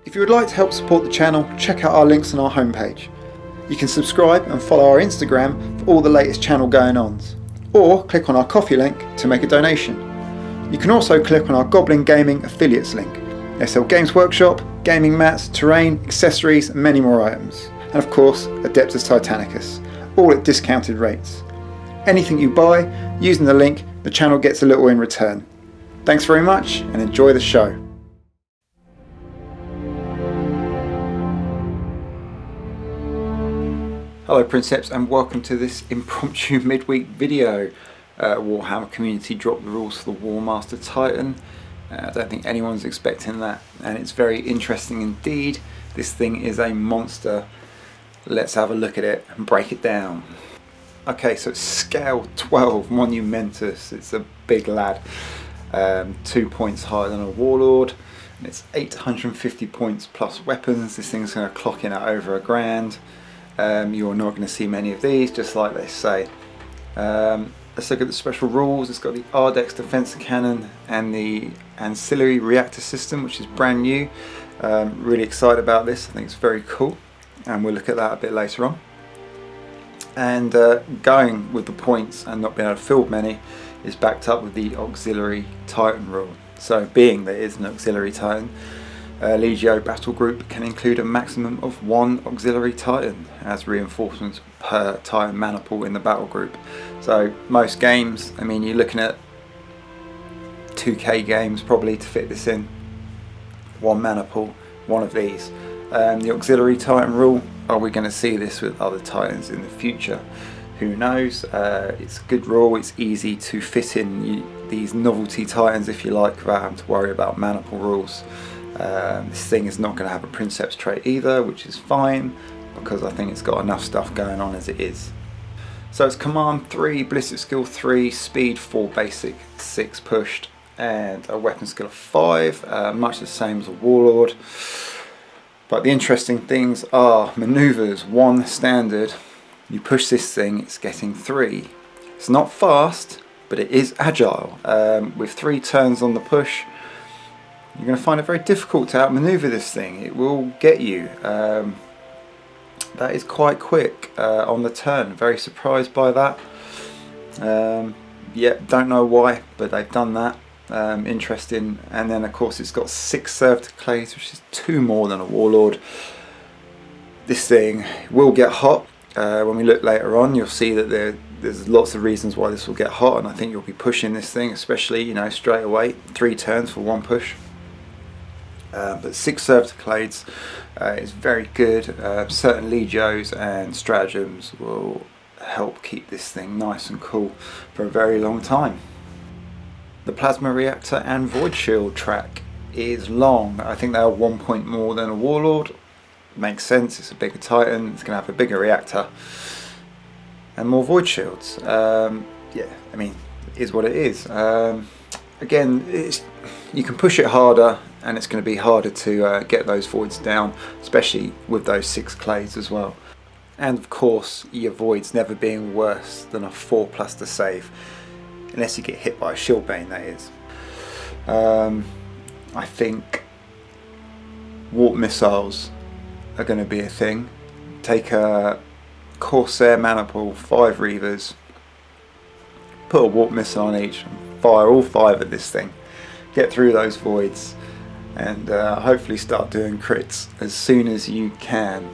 If you would like to help support the channel, check out our links on our homepage. You can subscribe and follow our Instagram for all the latest channel going-ons, or click on our Ko-fi link to make a donation. You can also click on our Goblin Gaming affiliates link. They sell Games Workshop, gaming mats, terrain, accessories and many more items. And of course, Adeptus Titanicus, all at discounted rates. Anything you buy, using the link, the channel gets a little in return. Thanks very much and enjoy the show. Hello Princeps and welcome to this impromptu midweek video. Warhammer Community dropped the rules for the Warmaster Titan. I don't think anyone's expecting that, and it's very interesting indeed. This thing is a monster. Let's have a look at it and break it down. Okay, so it's scale 12 Monumentus. It's a big lad, 2 points higher than a Warlord, and it's 850 points plus weapons. This thing's going to clock in at over £1,000. You're not going to see many of these, just like they say. Let's look at the special rules. It's got the Ardex defense cannon and the Ancillary reactor system, which is brand new. Really excited about this. I think it's very cool, and we'll look at that a bit later on. And going with the points and not being able to field many is backed up with the Auxiliary Titan rule. So being that it is an Auxiliary Titan, Legio battle group can include a maximum of 1 Auxiliary Titan as reinforcements per Titan mana pool in the battle group. So most games, I mean, you're looking at 2k games probably to fit this in. 1 mana pool, 1 of these. The Auxiliary Titan rule, are we going to see this with other Titans in the future? Who knows? It's a good rule. It's easy to fit in these novelty Titans, if you like, without having to worry about mana pool rules. This thing is not going to have a Princeps trait either, which is fine because I think it's got enough stuff going on as it is. So it's command 3, ballistic skill 3, speed 4 basic, 6 pushed, and a weapon skill of 5, much the same as a Warlord. But the interesting things are maneuvers 1 standard. You push this thing, it's getting 3. It's not fast, but it is agile. With 3 turns on the push, you're going to find it very difficult to outmaneuver this thing. It will get you. That is quite quick on the turn. Very surprised by that. Yeah, don't know why, but they've done that. Interesting. And then of course it's got 6 servitor clays, which is 2 more than a Warlord. This thing will get hot. When we look later on, you'll see that there's lots of reasons why this will get hot, and I think you'll be pushing this thing, especially, you know, straight away. 3 turns for 1 push. But 6 servitor clades is very good. Certain legios and stratagems will help keep this thing nice and cool for a very long time. The plasma reactor and void shield track is long. I think they are 1 point more than a Warlord. Makes sense, it's a bigger Titan, it's going to have a bigger reactor and more void shields. Yeah, I mean, it is what it is. Again, you can push it harder, and it's going to be harder to get those voids down, especially with those 6 clays as well. And of course, your voids never being worse than a 4+ to save, unless you get hit by a shield bane, that is. I think warp missiles are going to be a thing. Take a Corsair mana pool, 5 Reavers, put a warp missile on each, and fire all 5 at this thing. Get through those voids, and hopefully start doing crits as soon as you can.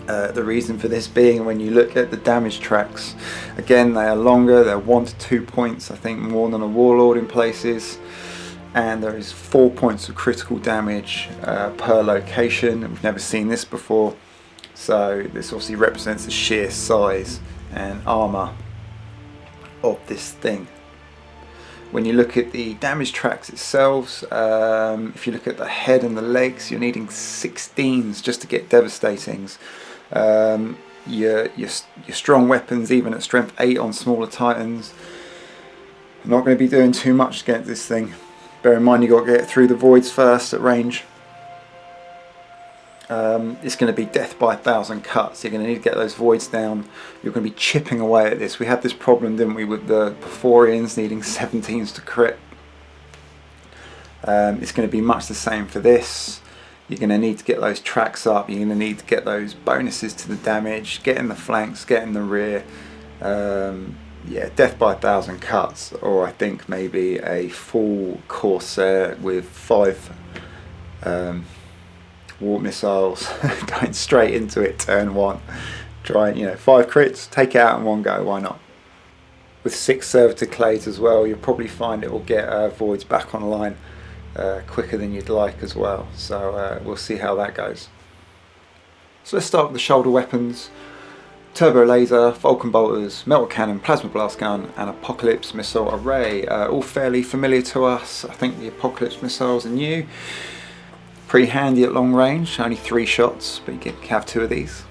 The reason for this being, when you look at the damage tracks, again, they are longer. They're 1 to 2 points, I think, more than a Warlord in places, and there is 4 points of critical damage per location. We've never seen this before, so this obviously represents the sheer size and armor of this thing. When you look at the damage tracks itself, if you look at the head and the legs, you're needing 16s just to get devastatings. Your strong weapons, even at strength 8 on smaller Titans, are not going to be doing too much against this thing. Bear in mind, you've got to get through the voids first at range. It's going to be death by 1,000 cuts. You're going to need to get those voids down. You're going to be chipping away at this. We had this problem, didn't we, with the Porphyrians needing 17s to crit. It's going to be much the same for this. you're going to need to get those tracks up, you're going to need to get those bonuses to the damage, get in the flanks, get in the rear. Yeah, death by 1,000 cuts, or I think maybe a full Corsair with 5 warp missiles going straight into it turn 1. Try, 5 crits, take it out in one go, why not? With 6 servitor clays as well, you'll probably find it will get voids back online quicker than you'd like as well, so we'll see how that goes. So let's start with the shoulder weapons. Turbo laser, Vulcan bolters, metal cannon, plasma blast gun and apocalypse missile array, all fairly familiar to us. I think the apocalypse missiles are new. Pretty handy at long range, only 3 shots, but you can have 2 of these.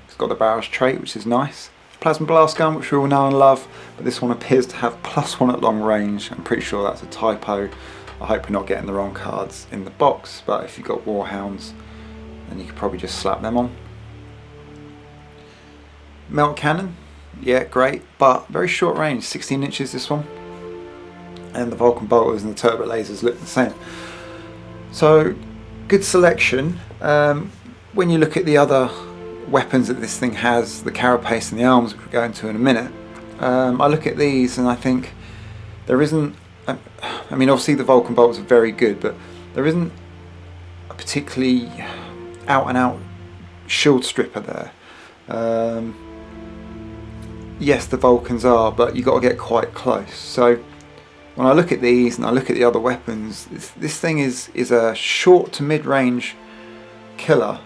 It's got the barrage trait, which is nice. Plasma blast gun, which we all know and love, but this one appears to have +1 at long range. I'm pretty sure that's a typo. I hope we're not getting the wrong cards in the box, but if you've got Warhounds, then you could probably just slap them on. Metal cannon, yeah, great, but very short range, 16 inches this one. And the Vulcan bolters and the turbo lasers look the same. So, good selection. When you look at the other weapons that this thing has, the carapace and the arms, which we'll go into in a minute, I look at these and I think there isn't, I mean obviously the Vulcan bolts are very good, but there isn't a particularly out and out shield stripper there. Yes, the Vulcans are, but you've got to get quite close. So when I look at these and I look at the other weapons, this thing is a short to mid-range killer.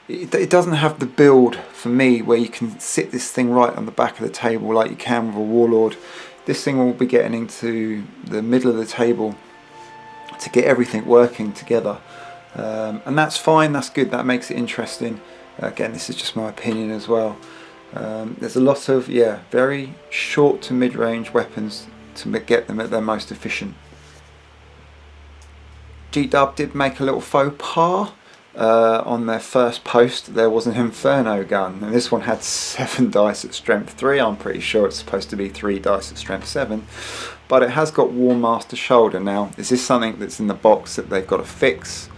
It doesn't have the build for me where you can sit this thing right on the back of the table like you can with a Warlord. This thing will be getting into the middle of the table to get everything working together, and that's fine, that's good, that makes it interesting. Again, this is just my opinion as well. There's a lot of very short to mid-range weapons to get them at their most efficient. G-Dub did make a little faux pas. On their first post there was an Inferno gun, and this one had 7 dice at strength 3. I'm pretty sure it's supposed to be 3 dice at strength 7, but it has got Warmaster shoulder. Now, is this something that's in the box that they've got to fix?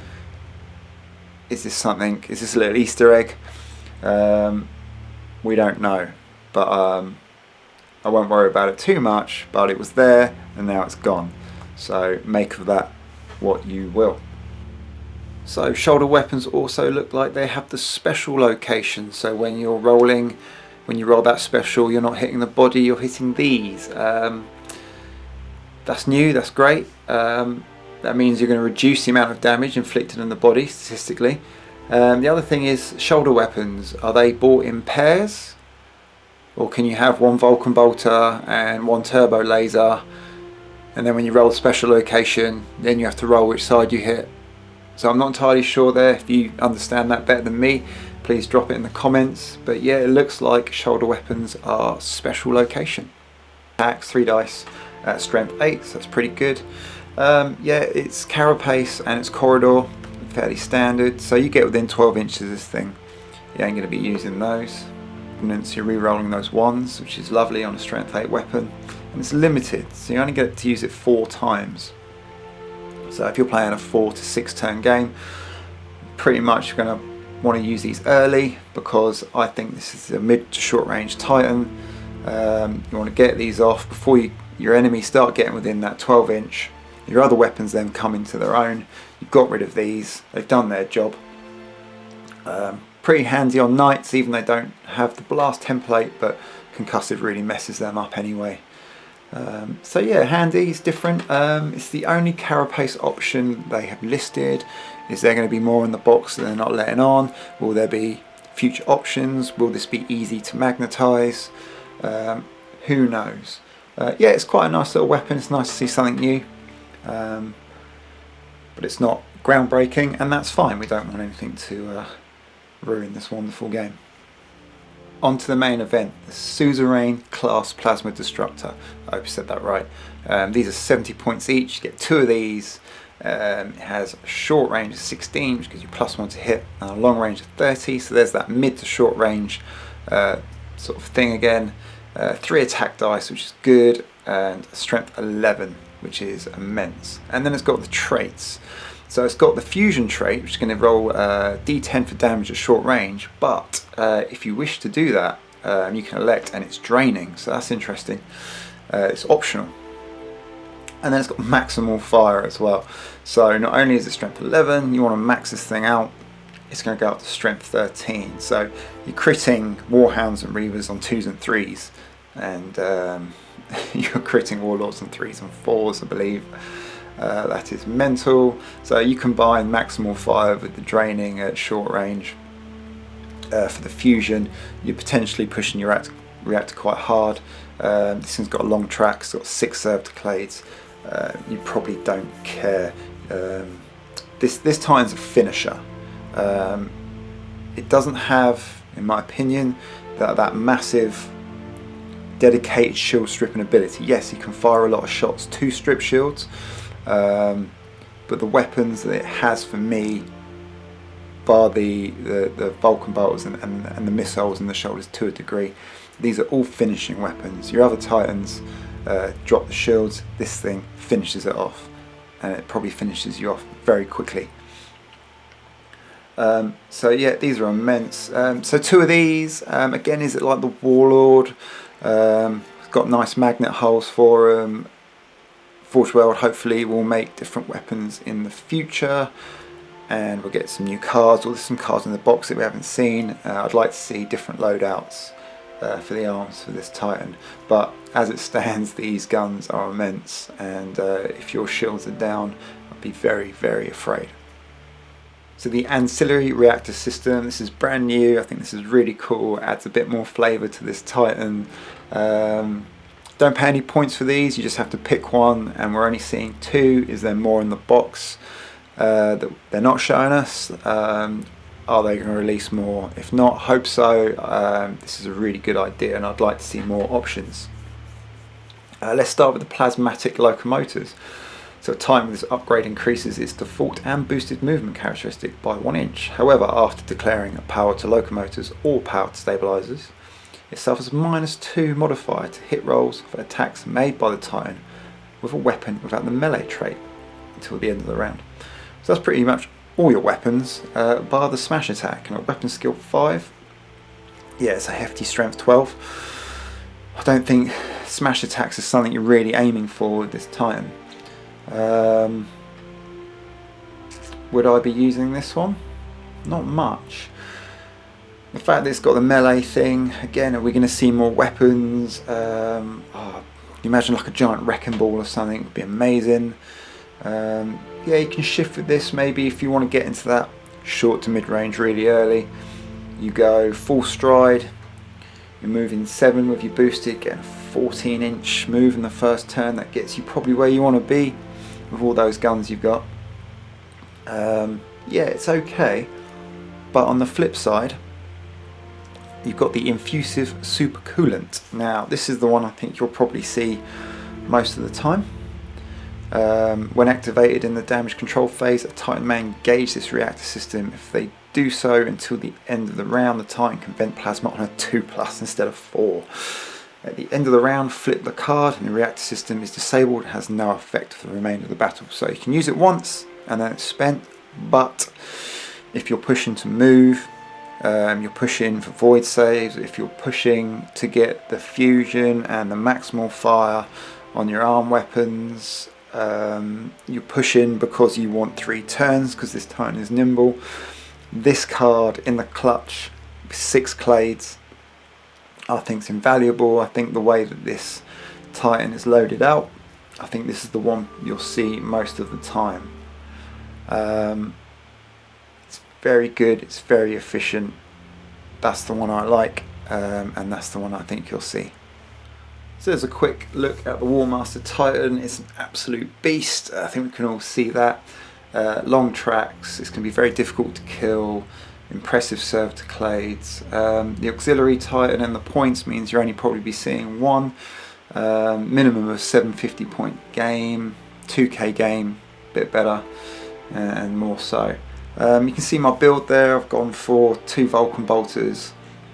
Is this a little Easter egg? We don't know, but I won't worry about it too much, but it was there and now it's gone, so make of that what you will. So shoulder weapons also look like they have the special location, so when you're rolling, when you roll that special, you're not hitting the body, you're hitting these. That's new, that's great. That means you're going to reduce the amount of damage inflicted on the body statistically. The other thing is shoulder weapons, are they bought in pairs? Or can you have 1 Vulcan bolter and 1 turbo laser, and then when you roll the special location, then you have to roll which side you hit? So I'm not entirely sure there. If you understand that better than me, please drop it in the comments. But yeah, it looks like shoulder weapons are special location. Attacks 3 dice at strength 8, so that's pretty good. Yeah, it's carapace and it's corridor, fairly standard. So you get within 12 inches of this thing, you ain't going to be using those. And so you're re-rolling those 1s, which is lovely on a strength 8 weapon. And it's limited, so you only get to use it 4 times. So if you're playing a 4 to 6 turn game, pretty much you're going to want to use these early, because I think this is a mid to short range Titan. You want to get these off before your enemies start getting within that 12 inch. Your other weapons then come into their own. You've got rid of these, they've done their job. Pretty handy on knights, even though they don't have the blast template, but concussive really messes them up anyway. So yeah, handy, it's different. It's the only carapace option they have listed. Is there going to be more in the box that they're not letting on? Will there be future options? Will this be easy to magnetize? Who knows? Yeah, it's quite a nice little weapon. It's nice to see something new, but it's not groundbreaking, and that's fine. We don't want anything to ruin this wonderful game. On to the main event, the Suzerain class Plasma Destructor. I hope you said that right. These are 70 points each. You get 2 of these. It has a short range of 16, which gives you +1 to hit, and a long range of 30. So there's that mid to short range sort of thing again. 3 attack dice, which is good, and strength 11, which is immense. And then it's got the traits. So it's got the fusion trait, which is going to roll d10 for damage at short range, but if you wish to do that, you can elect, and it's draining, so that's interesting. It's optional. And then it's got maximal fire as well. So not only is it strength 11, you want to max this thing out, it's going to go up to strength 13. So you're critting Warhounds and Reavers on 2s and 3s, and you're critting Warlords on 3s and 4s, I believe. That is mental. So you combine maximal fire with the draining at short range. For the fusion, you're potentially pushing your reactor quite hard. This thing's got a long track, it's got 6 served clades. You probably don't care. This Titan's a finisher. It doesn't have, in my opinion, that massive dedicated shield stripping ability. Yes, he can fire a lot of shots to strip shields, but the weapons that it has for me, bar the Vulcan bolters and the missiles and the shoulders to a degree, these are all finishing weapons. Your other Titans drop the shields, this thing finishes it off, and it probably finishes you off very quickly. So yeah, these are immense. So 2 of these, again, is it like the Warlord? It's got nice magnet holes for them. Forge World hopefully will make different weapons in the future, and we'll get some new cards, or there's some cards in the box that we haven't seen. I'd like to see different loadouts for the arms for this Titan, but as it stands, these guns are immense, and if your shields are down, I'd be very, very afraid. So the Ancillary reactor system, this is brand new. I think this is really cool, adds a bit more flavour to this Titan. Don't pay any points for these, you just have to pick one, and we're only seeing 2. Is there more in the box that they're not showing us? Are they going to release more? If not, hope so. This is a really good idea, and I'd like to see more options. Let's start with the plasmatic locomotives. So time with this upgrade increases its default and boosted movement characteristic by 1 inch. However, after declaring a power to locomotives or power to stabilizers, it suffers a -2 modifier to hit rolls for attacks made by the Titan with a weapon without the melee trait until the end of the round. So that's pretty much all your weapons, bar the smash attack. And a weapon skill 5, yeah, it's a hefty strength 12. I don't think smash attacks is something you're really aiming for with this Titan. Would I be using this one? Not much. The fact that it's got the melee thing, again, are we going to see more weapons? Can you imagine like a giant wrecking ball or something? It would be amazing. Yeah, you can shift with this maybe if you want to get into that short to mid range really early. You go full stride, you're moving 7 with your boosted, getting a 14-inch move in the first turn. That gets you probably where you want to be with all those guns you've got. Yeah, it's okay, but on the flip side, you've got the infusive super coolant. Now this is the one I think you'll probably see most of the time. When activated in the damage control phase, a Titan may engage this reactor system. If they do so until the end of the round, the Titan can vent plasma on a 2+ instead of 4. At the end of the round, flip the card and the reactor system is disabled. It has no effect for the remainder of the battle. So you can use it once and then it's spent, but if you're pushing to move, you're pushing for void saves, if you're pushing to get the fusion and the maximal fire on your arm weapons, you're pushing because you want 3 turns because this Titan is nimble. This card in the clutch, 6 clades, I think is invaluable. I think the way that this Titan is loaded out, I think this is the one you'll see most of the time. It's very good, it's very efficient. That's the one I like, and that's the one I think you'll see. So there's a quick look at the Warmaster Titan. It's an absolute beast. I think we can all see that. Long tracks, it's going to be very difficult to kill. Impressive serve to clades. The Auxiliary Titan and the points means you'll only probably be seeing 1. Minimum of 750 point game, 2k game, bit better, and more so. You can see my build there. I've gone for 2 Vulcan bolters,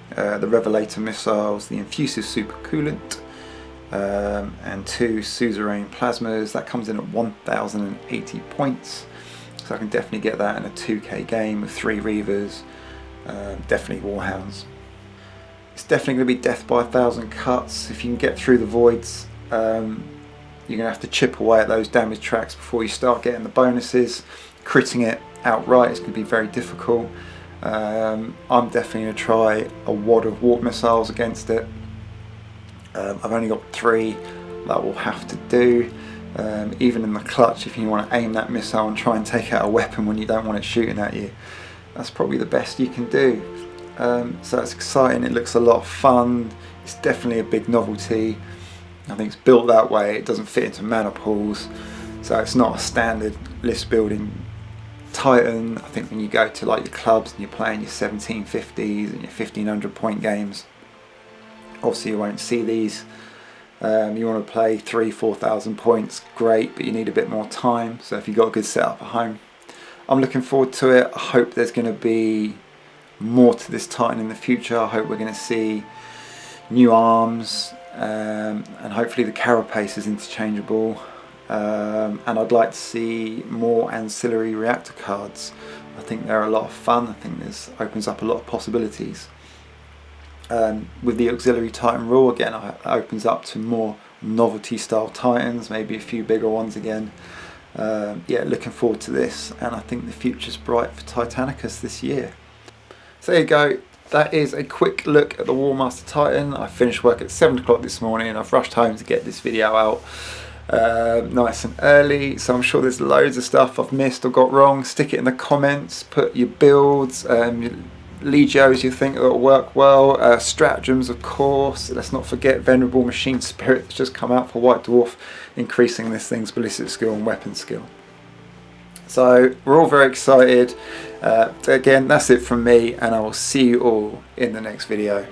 the Revelator missiles, the infusive super coolant, and 2 suzerain plasmas. That comes in at 1080 points. so I can definitely get that in a 2k game with 3 Reavers, definitely Warhounds. It's definitely going to be death by 1,000 cuts. If you can get through the voids, you're going to have to chip away at those damage tracks before you start getting the bonuses. Critting it outright is going to be very difficult. I'm definitely going to try a wad of warp missiles against it. I've only got 3 that will have to do. Even in the clutch, if you want to aim that missile and try and take out a weapon when you don't want it shooting at you, that's probably the best you can do. So it's exciting, it looks a lot of fun, it's definitely a big novelty. I think it's built that way, it doesn't fit into mana pools, so it's not a standard list building Titan. I think when you go to like your clubs and you're playing your 1750s and your 1500 point games, obviously you won't see these. You want to play 3,000-4,000 points, great, but you need a bit more time, so if you've got a good setup at home, I'm looking forward to it. I hope there's going to be more to this Titan in the future. I hope we're going to see new arms, and hopefully the carapace is interchangeable, and I'd like to see more ancillary reactor cards. I think they're a lot of fun. I think this opens up a lot of possibilities. With the auxiliary Titan rule again, it opens up to more novelty style Titans, maybe a few bigger ones again. Yeah, looking forward to this, and I think the future's bright for Titanicus this year. So there you go, that is a quick look at the Warmaster Titan. I finished work at 7 o'clock this morning and I've rushed home to get this video out nice and early, so I'm sure there's loads of stuff I've missed or got wrong. Stick it in the comments, put your builds, Legios you think that'll work well, stratagems of course. Let's not forget Venerable Machine Spirit that's just come out for White Dwarf, increasing this thing's ballistic skill and weapon skill. So we're all very excited. Again, that's it from me, and I will see you all in the next video.